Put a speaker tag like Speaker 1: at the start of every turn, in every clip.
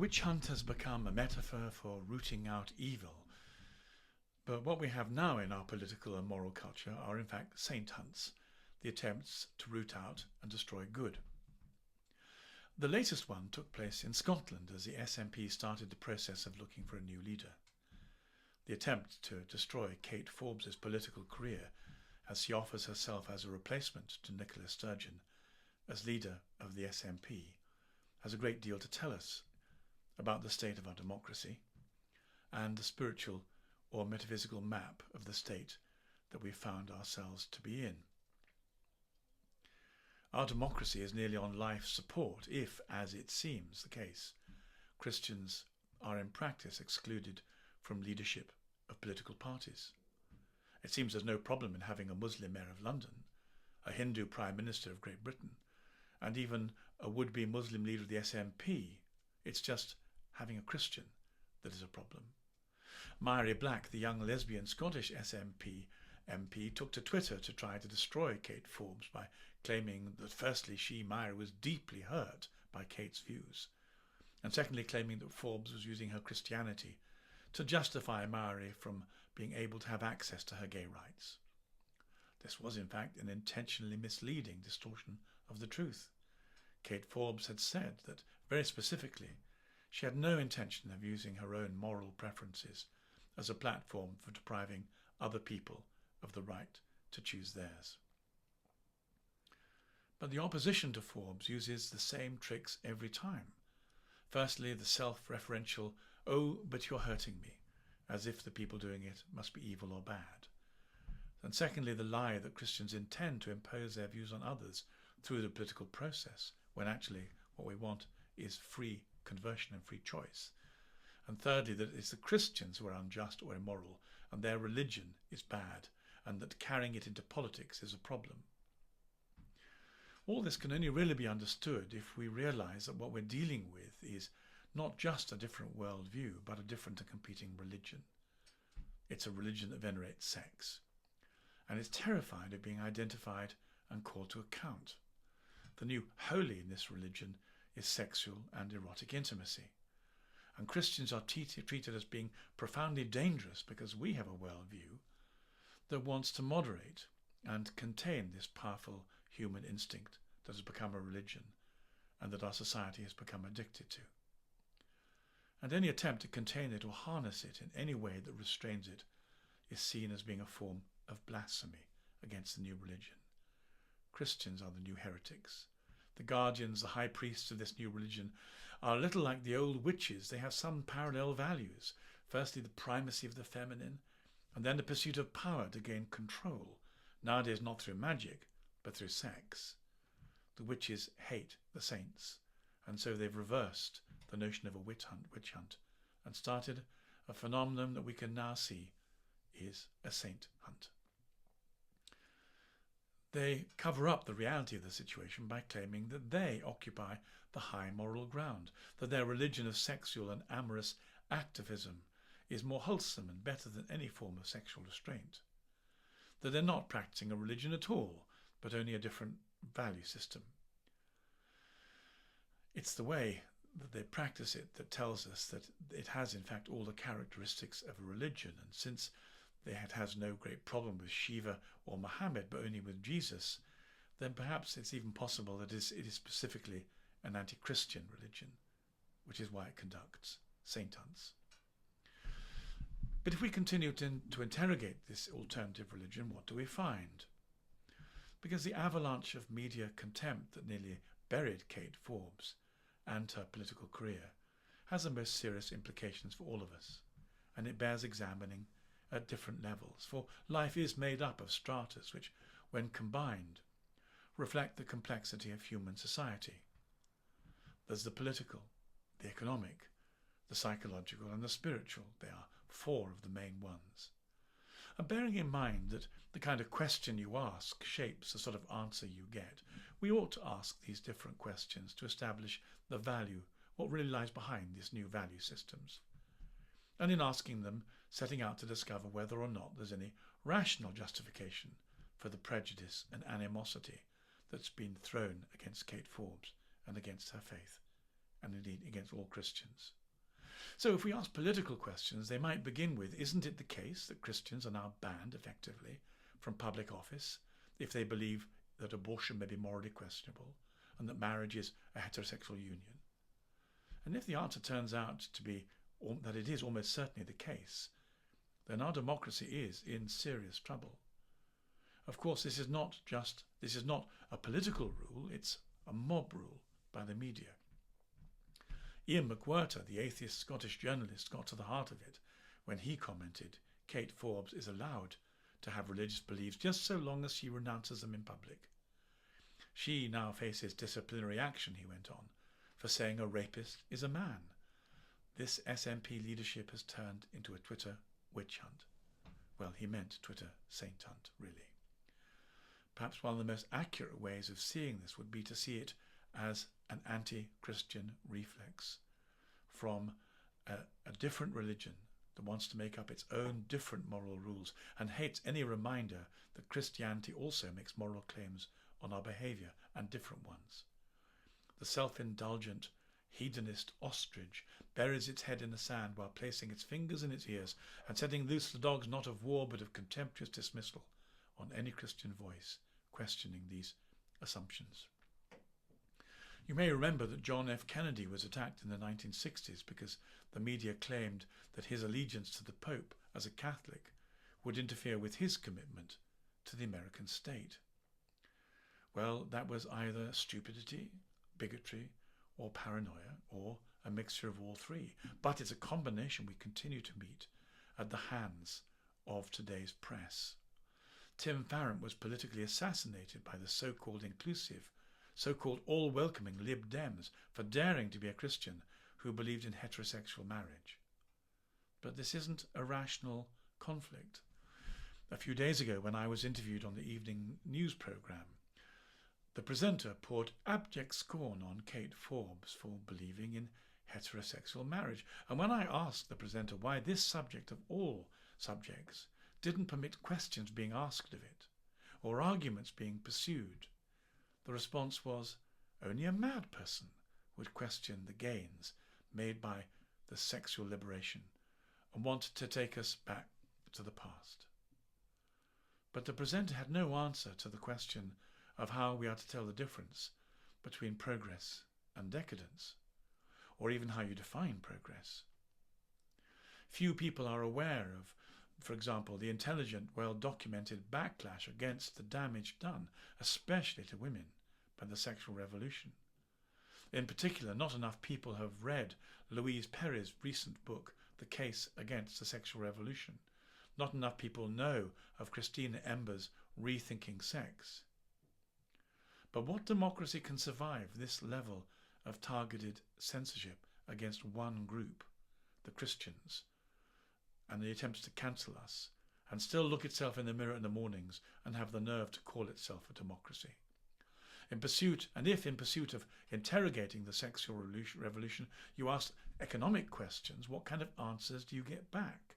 Speaker 1: witch hunt has become a metaphor for rooting out evil. But what we have now in our political and moral culture are in fact saint hunts, the attempts to root out and destroy good. The latest one took place in Scotland as the SNP started the process of looking for a new leader. The attempt to destroy Kate Forbes' political career as she offers herself as a replacement to Nicola Sturgeon as leader of the SNP has a great deal to tell us about the state of our democracy and the spiritual or metaphysical map of the state that we found ourselves to be in. Our democracy is nearly on life support if, as it seems the case, Christians are in practice excluded from leadership of political parties. It seems there's no problem in having a Muslim mayor of London, a Hindu Prime Minister of Great Britain, and even a would-be Muslim leader of the SNP. It's just having a Christian that is a problem. Mary Black, the young lesbian Scottish SNP MP, took to Twitter to try to destroy Kate Forbes by claiming that firstly Mary, was deeply hurt by Kate's views, and secondly claiming that Forbes was using her Christianity to justify Mary from being able to have access to her gay rights. This was in fact an intentionally misleading distortion of the truth. Kate Forbes had said that, very specifically, she had no intention of using her own moral preferences as a platform for depriving other people of the right to choose theirs. But the opposition to Forbes uses the same tricks every time. Firstly, the self-referential, "Oh, but you're hurting me," as if the people doing it must be evil or bad. And secondly, the lie that Christians intend to impose their views on others through the political process, when actually what we want is free conversion and free choice. And thirdly, that it's the Christians who are unjust or immoral, and their religion is bad, and that carrying it into politics is a problem. All this can only really be understood if we realise that what we're dealing with is not just a different worldview, but a different and competing religion. It's a religion that venerates sex, and it's terrified of being identified and called to account. The new holy in this religion is sexual and erotic intimacy, and Christians are treated as being profoundly dangerous because we have a worldview that wants to moderate and contain this powerful human instinct that has become a religion and that our society has become addicted to. And any attempt to contain it or harness it in any way that restrains it is seen as being a form of blasphemy against the new religion. Christians are the new heretics. The guardians, the high priests of this new religion are a little like the old witches. They have some parallel values. Firstly, the primacy of the feminine, and then the pursuit of power to gain control, nowadays not through magic, but through sex. The witches hate the saints, and so they've reversed the notion of a witch hunt, and started a phenomenon that we can now see is a saint hunt. They cover up the reality of the situation by claiming that they occupy the high moral ground, that their religion of sexual and amorous activism is more wholesome and better than any form of sexual restraint, that they're not practicing a religion at all, but only a different value system. It's the way that they practice it that tells us that it has in fact all the characteristics of a religion, and since it has no great problem with Shiva or Muhammad, but only with Jesus, then perhaps it's even possible that it is specifically an anti-Christian religion, which is why it conducts saint hunts. But if we continue to interrogate this alternative religion, what do we find? Because the avalanche of media contempt that nearly buried Kate Forbes and her political career has the most serious implications for all of us, and it bears examining at different levels, for life is made up of stratas which, when combined, reflect the complexity of human society. There's the political, the economic, the psychological and the spiritual. They are four of the main ones. And bearing in mind that the kind of question you ask shapes the sort of answer you get, we ought to ask these different questions to establish the value, what really lies behind these new value systems. And in asking them, setting out to discover whether or not there's any rational justification for the prejudice and animosity that's been thrown against Kate Forbes and against her faith, and indeed against all Christians. So if we ask political questions, they might begin with, isn't it the case that Christians are now banned effectively from public office if they believe that abortion may be morally questionable and that marriage is a heterosexual union? And if the answer turns out to be that it is almost certainly the case, then our democracy is in serious trouble. Of course, this is not a political rule, it's a mob rule by the media. Ian McWhirter, the atheist Scottish journalist, got to the heart of it when he commented, Kate Forbes is allowed to have religious beliefs just so long as she renounces them in public. She now faces disciplinary action, he went on, for saying a rapist is a man. This SNP leadership has turned into a Twitter witch hunt. Well, he meant Twitter saint hunt, really. Perhaps one of the most accurate ways of seeing this would be to see it as an anti-Christian reflex from a different religion that wants to make up its own different moral rules and hates any reminder that Christianity also makes moral claims on our behaviour and different ones. The self-indulgent hedonist ostrich buries its head in the sand while placing its fingers in its ears and setting loose the dogs not of war but of contemptuous dismissal on any Christian voice questioning these assumptions. You may remember that John F. Kennedy was attacked in the 1960s because the media claimed that his allegiance to the Pope as a Catholic would interfere with his commitment to the American state. Well, that was either stupidity, bigotry, or paranoia, or a mixture of all three. But it's a combination we continue to meet at the hands of today's press. Tim Farron was politically assassinated by the so-called inclusive, so-called all-welcoming Lib Dems for daring to be a Christian who believed in heterosexual marriage. But this isn't a rational conflict. A few days ago, when I was interviewed on the evening news programme, the presenter poured abject scorn on Kate Forbes for believing in heterosexual marriage. And when I asked the presenter why this subject of all subjects didn't permit questions being asked of it, or arguments being pursued, the response was, only a mad person would question the gains made by the sexual liberation and want to take us back to the past. But the presenter had no answer to the question of how we are to tell the difference between progress and decadence, or even how you define progress. Few people are aware of, for example, the intelligent, well-documented backlash against the damage done, especially to women, by the sexual revolution. In particular, not enough people have read Louise Perry's recent book, The Case Against the Sexual Revolution. Not enough people know of Christina Ember's Rethinking Sex. But what democracy can survive this level of targeted censorship against one group, the Christians, and the attempts to cancel us, and still look itself in the mirror in the mornings and have the nerve to call itself a democracy? If in pursuit of interrogating the sexual revolution, you ask economic questions, what kind of answers do you get back?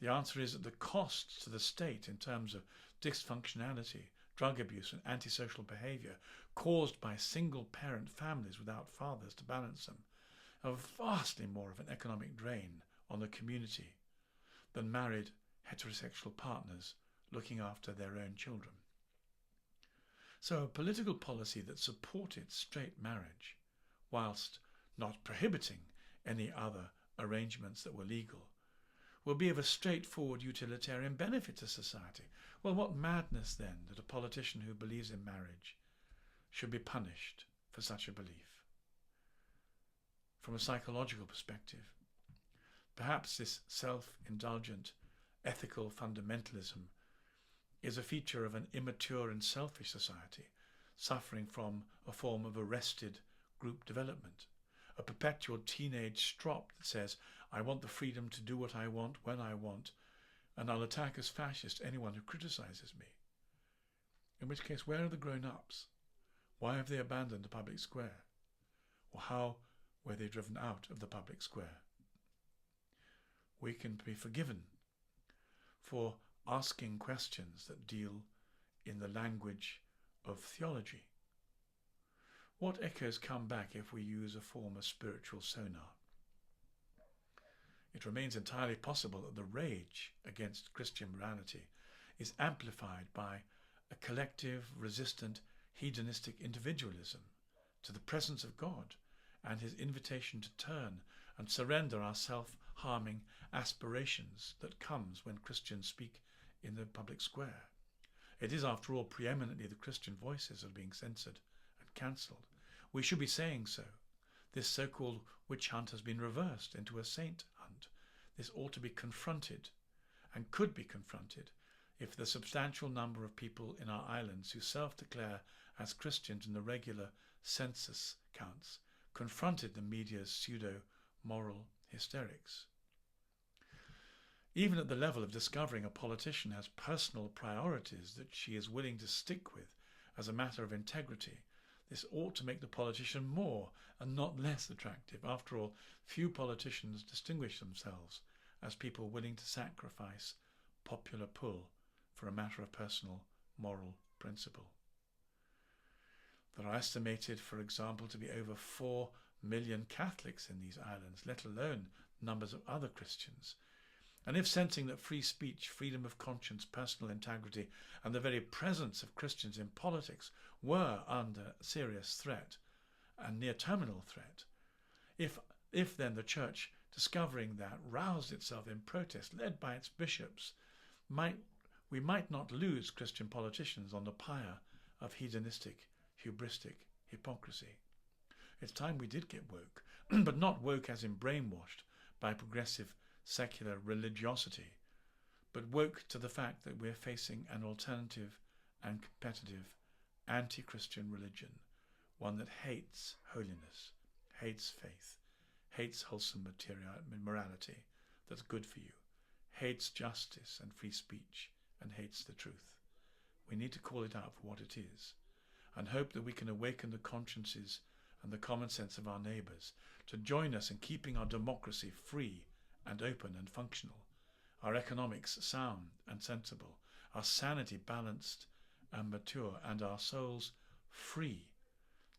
Speaker 1: The answer is that the costs to the state in terms of dysfunctionality, drug abuse and antisocial behaviour caused by single-parent families without fathers to balance them are vastly more of an economic drain on the community than married heterosexual partners looking after their own children. So a political policy that supported straight marriage, whilst not prohibiting any other arrangements that were legal, will be of a straightforward utilitarian benefit to society. Well, what madness then that a politician who believes in marriage should be punished for such a belief? From a psychological perspective, perhaps this self-indulgent ethical fundamentalism is a feature of an immature and selfish society suffering from a form of arrested group development, a perpetual teenage strop that says, I want the freedom to do what I want when I want, and I'll attack as fascist anyone who criticises me. In which case, where are the grown-ups? Why have they abandoned the public square? Or how were they driven out of the public square? We can be forgiven for asking questions that deal in the language of theology. What echoes come back if we use a form of spiritual sonar? It remains entirely possible that the rage against Christian morality is amplified by a collective, resistant, hedonistic individualism to the presence of God and his invitation to turn and surrender our self-harming aspirations that comes when Christians speak in the public square. It is, after all, preeminently the Christian voices that are being censored and cancelled. We should be saying so. This so-called witch hunt has been reversed into a saint hunt. This ought to be confronted, and could be confronted, if the substantial number of people in our islands who self-declare as Christians in the regular census counts confronted the media's pseudo-moral hysterics. Even at the level of discovering a politician has personal priorities that she is willing to stick with as a matter of integrity, this ought to make the politician more and not less attractive. After all, few politicians distinguish themselves as people willing to sacrifice popular pull for a matter of personal moral principle. There are estimated, for example, to be over 4 million Catholics in these islands, let alone numbers of other Christians. And if sensing that free speech, freedom of conscience, personal integrity, and the very presence of Christians in politics were under serious threat and near terminal threat, if then the Church, discovering that, roused itself in protest, led by its bishops, we might not lose Christian politicians on the pyre of hedonistic, hubristic hypocrisy. It's time we did get woke, but not woke as in brainwashed by progressive secular religiosity, but woke to the fact that we're facing an alternative and competitive anti-Christian religion, one that hates holiness, hates faith, hates wholesome morality that's good for you, hates justice and free speech, and hates the truth. We need to call it out for what it is, and hope that we can awaken the consciences and the common sense of our neighbours to join us in keeping our democracy free and open and functional, our economics sound and sensible, our sanity balanced and mature, and our souls free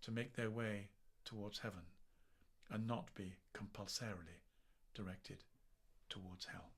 Speaker 1: to make their way towards heaven and not be compulsorily directed towards hell.